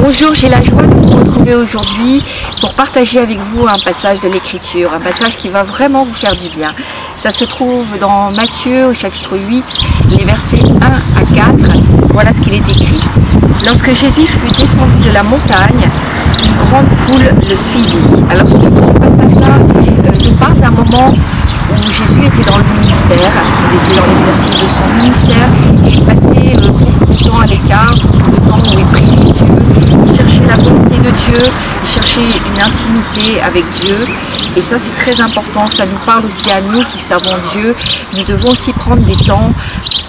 Bonjour, j'ai la joie de vous retrouver aujourd'hui pour partager avec vous un passage de l'Écriture, un passage qui va vraiment vous faire du bien. Ça se trouve dans Matthieu au chapitre 8, les versets 1 à 4. Voilà ce qu'il est écrit. Lorsque Jésus fut descendu de la montagne, une grande foule le suivit. Alors ce passage-là nous parle d'un moment où Jésus était dans le ministère, il était dans l'exercice de son ministère et il passait beaucoup de temps à l'écart, beaucoup de temps où il priait Dieu, il cherchait la volonté de Dieu, il cherchait une intimité avec Dieu et ça c'est très important, ça nous parle aussi à nous qui savons Dieu, nous devons aussi prendre des temps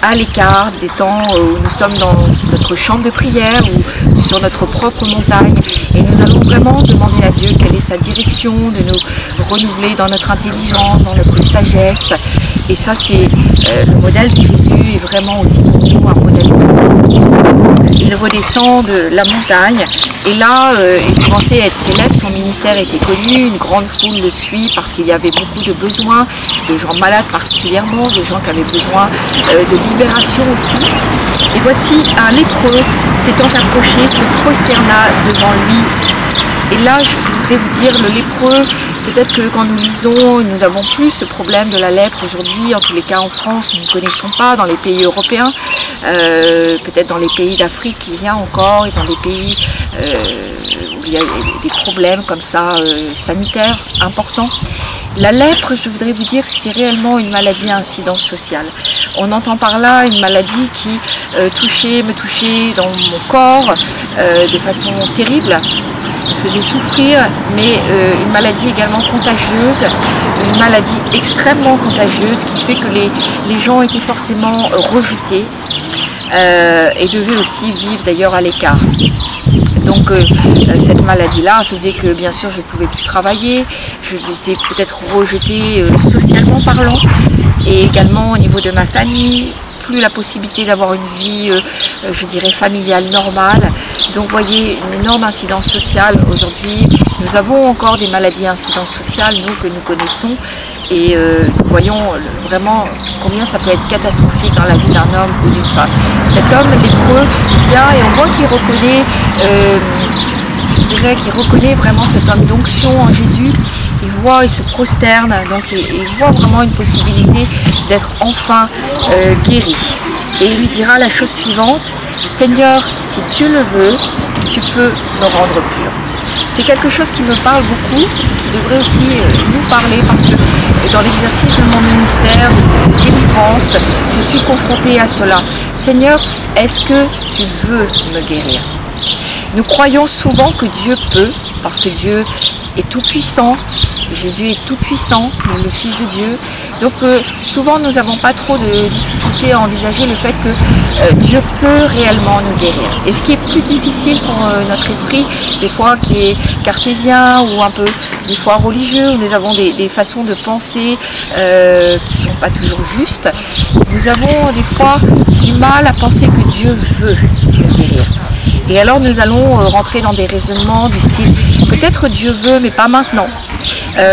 à l'écart, des temps où nous sommes dans notre chambre de prière ou sur notre propre montagne et nous allons vraiment demander à Dieu quelle est sa direction, de nous renouveler dans notre intelligence, dans notre sagesse et ça c'est le modèle de Jésus est vraiment aussi pour nous un modèle pour vous. Il redescend de la montagne et là il commençait à être célèbre, son ministère était connu, une grande foule le suit parce qu'il y avait beaucoup de besoins, de gens malades particulièrement, de gens qui avaient besoin de libération aussi. Et voici un lépreux s'étant approché, se prosterna devant lui. Et là, je voudrais vous dire, le lépreux, peut-être que quand nous lisons, nous n'avons plus ce problème de la lèpre aujourd'hui, en tous les cas en France, nous ne connaissons pas, dans les pays européens, peut-être dans les pays d'Afrique, il y a encore, et dans des pays où il y a des problèmes comme ça, sanitaires importants. La lèpre, je voudrais vous dire que c'était réellement une maladie à incidence sociale. On entend par là une maladie qui me touchait dans mon corps de façon terrible, me faisait souffrir, mais une maladie également contagieuse, une maladie extrêmement contagieuse qui fait que les gens étaient forcément rejetés et devaient aussi vivre d'ailleurs à l'écart. Donc cette maladie-là faisait que bien sûr je ne pouvais plus travailler, j'étais peut-être rejetée socialement parlant et également au niveau de ma famille, plus la possibilité d'avoir une vie, je dirais, familiale normale. Donc vous voyez, une énorme incidence sociale aujourd'hui. Nous avons encore des maladies à incidence sociale, nous, que nous connaissons. Et nous voyons vraiment combien ça peut être catastrophique dans la vie d'un homme ou d'une femme. Cet homme lépreux vient et on voit qu'il reconnaît, je dirais qu'il reconnaît vraiment cet homme d'onction en Jésus. Il voit, il se prosterne, donc il voit vraiment une possibilité d'être enfin guéri. Et il lui dira la chose suivante: Seigneur, si tu le veux, tu peux me rendre pur. C'est quelque chose qui me parle beaucoup, qui devrait aussi nous parler parce que dans l'exercice de mon ministère de délivrance, je suis confrontée à cela. Seigneur, est-ce que tu veux me guérir? Nous croyons souvent que Dieu peut, parce que Dieu est tout puissant, Jésus est tout puissant, le Fils de Dieu. Donc souvent nous n'avons pas trop de difficultés à envisager le fait que Dieu peut réellement nous guérir. Et ce qui est plus difficile pour notre esprit, des fois qui est cartésien ou un peu des fois religieux, où nous avons des façons de penser qui ne sont pas toujours justes, nous avons des fois du mal à penser que Dieu veut nous guérir. Et alors nous allons rentrer dans des raisonnements du style peut-être Dieu veut mais pas maintenant,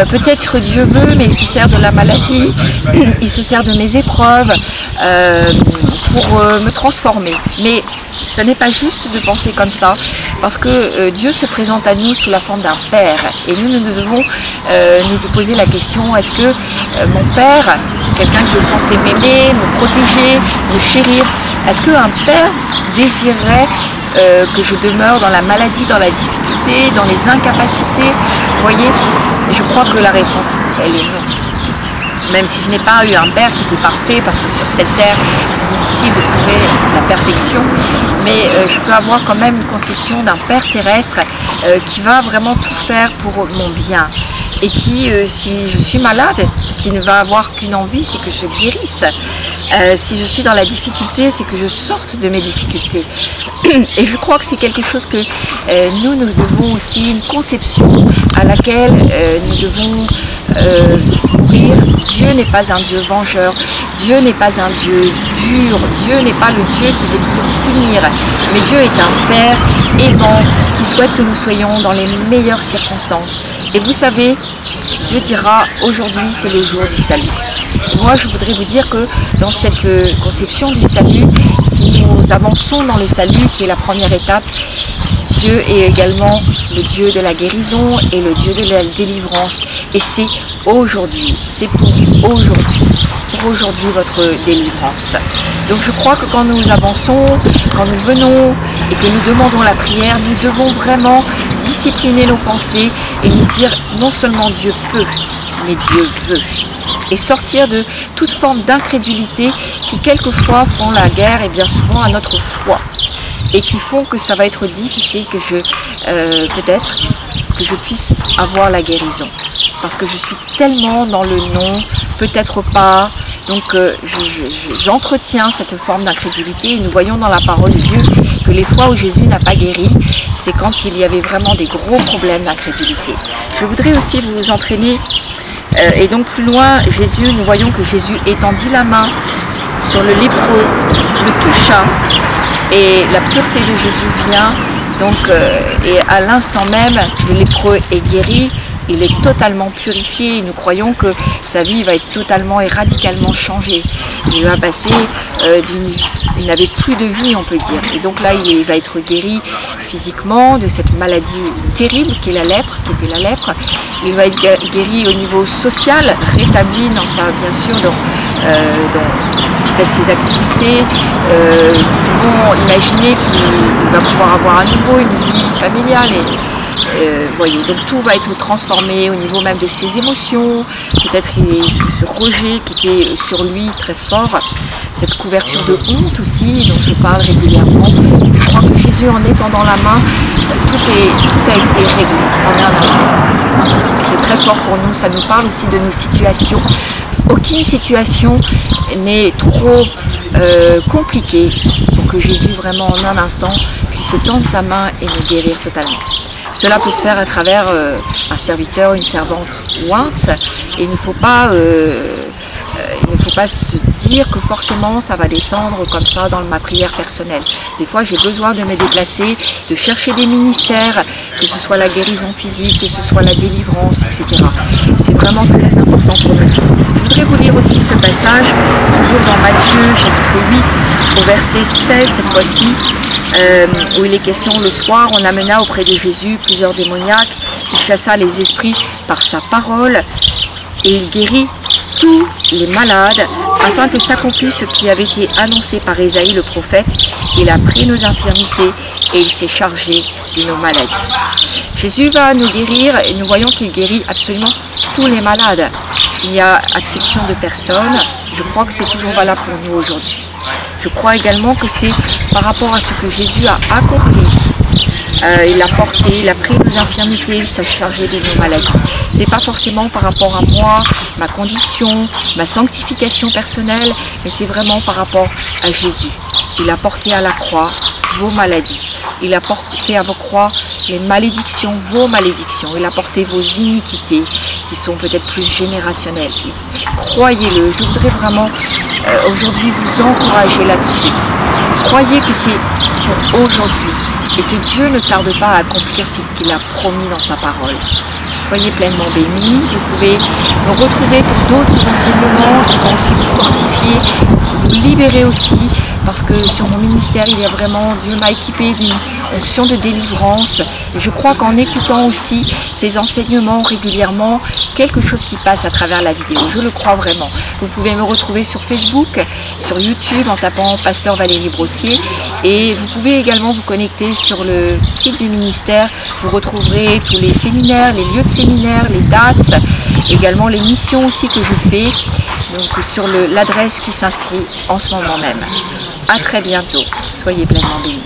peut-être Dieu veut mais il se sert de la maladie, il se sert de mes épreuves pour me transformer. Mais ce n'est pas juste de penser comme ça parce que Dieu se présente à nous sous la forme d'un père et nous devons nous poser la question: est-ce que mon père, quelqu'un qui est censé m'aimer, me protéger, me chérir, est-ce qu'un père désirerait que je demeure dans la maladie, dans la difficulté, dans les incapacités? Vous voyez, je crois que la réponse, elle est non. Même si je n'ai pas eu un père qui était parfait, parce que sur cette terre, c'est difficile de trouver la perfection, mais je peux avoir quand même une conception d'un père terrestre qui va vraiment tout faire pour mon bien. Et qui, si je suis malade, qui ne va avoir qu'une envie, c'est que je guérisse. Si je suis dans la difficulté, c'est que je sorte de mes difficultés. Et je crois que c'est quelque chose que nous devons aussi, une conception à laquelle nous devons courir. Dieu n'est pas un Dieu vengeur, Dieu n'est pas un Dieu dur, Dieu n'est pas le Dieu qui veut toujours punir, mais Dieu est un Père aimant qui souhaite que nous soyons dans les meilleures circonstances. Et vous savez, Dieu dira aujourd'hui c'est le jour du salut. Moi je voudrais vous dire que dans cette conception du salut, si nous avançons dans le salut qui est la première étape, Dieu est également le Dieu de la guérison et le Dieu de la délivrance. Et c'est aujourd'hui, c'est pour aujourd'hui votre délivrance. Donc je crois que quand nous avançons, quand nous venons et que nous demandons la prière, nous devons vraiment discipliner nos pensées et nous dire non seulement Dieu peut, mais Dieu veut. Et sortir de toute forme d'incrédulité qui quelquefois font la guerre et bien souvent à notre foi. Et qui font que ça va être difficile que peut-être que je puisse avoir la guérison. Parce que je suis tellement dans le non, peut-être pas. Donc j'entretiens cette forme d'incrédulité et nous voyons dans la parole de Dieu que les fois où Jésus n'a pas guéri, c'est quand il y avait vraiment des gros problèmes d'incrédulité. Je voudrais aussi vous entraîner, et donc plus loin, nous voyons que Jésus étendit la main sur le lépreux, le toucha, et la pureté de Jésus vient, donc, et à l'instant même, le lépreux est guéri, il est totalement purifié, et nous croyons que sa vie va être totalement et radicalement changée. Il va passer il n'avait plus de vie, on peut dire, et donc là il va être guéri physiquement de cette maladie terrible qui est la lèpre, il va être guéri au niveau social, rétabli dans sa, bien sûr, dans peut-être ses activités. Nous pouvons imaginer qu'il va pouvoir avoir à nouveau une vie familiale voyez, donc tout va être transformé au niveau même de ses émotions, peut-être ce rejet qui était sur lui très fort, cette couverture de honte aussi dont je parle régulièrement. Je crois que Jésus, en étendant la main, tout a été réglé en un instant. Et c'est très fort pour nous, ça nous parle aussi de nos situations. Aucune situation n'est trop compliquée pour que Jésus vraiment en un instant puisse étendre sa main et nous guérir totalement. Cela peut se faire à travers un serviteur, une servante ointe, et il ne faut pas se dire que forcément ça va descendre comme ça dans ma prière personnelle. Des fois j'ai besoin de me déplacer, de chercher des ministères, que ce soit la guérison physique, que ce soit la délivrance, etc. C'est vraiment très important pour notre vie. Je voudrais vous lire aussi ce passage, toujours dans Matthieu chapitre 8, au verset 16 cette fois-ci, où il est question: le soir on amena auprès de Jésus plusieurs démoniaques, il chassa les esprits par sa parole et il guérit tous les malades, afin que s'accomplisse ce qui avait été annoncé par Ésaïe le prophète: il a pris nos infirmités et il s'est chargé de nos maladies. Jésus va nous guérir et nous voyons qu'il guérit absolument tous les malades. Il n'y a exception de personne. Je crois que c'est toujours valable pour nous aujourd'hui. Je crois également que c'est par rapport à ce que Jésus a accompli. Il a porté, il a pris nos infirmités, il s'est chargé de nos maladies. C'est pas forcément par rapport à moi, ma condition, ma sanctification personnelle, mais c'est vraiment par rapport à Jésus. Il a porté à la croix vos maladies. Il a porté à vos croix les malédictions, vos malédictions. Il a porté vos iniquités qui sont peut-être plus générationnelles. Croyez-le, je voudrais vraiment aujourd'hui vous encourager là-dessus. Croyez que c'est pour aujourd'hui et que Dieu ne tarde pas à accomplir ce qu'il a promis dans sa parole. Soyez pleinement bénis. Vous pouvez me retrouver pour d'autres enseignements qui vont aussi vous fortifier, vous libérer aussi, parce que sur mon ministère, il y a vraiment, Dieu m'a équipé d'une onction de délivrance. Et je crois qu'en écoutant aussi ces enseignements régulièrement, quelque chose qui passe à travers la vidéo. Je le crois vraiment. Vous pouvez me retrouver sur Facebook, sur YouTube en tapant Pasteur Valérie Brossier. Et vous pouvez également vous connecter sur le site du ministère. Vous retrouverez tous les séminaires, les lieux de séminaires, les dates, également les missions aussi que je fais. Donc sur l'adresse qui s'inscrit en ce moment même. À très bientôt. Soyez pleinement bénis.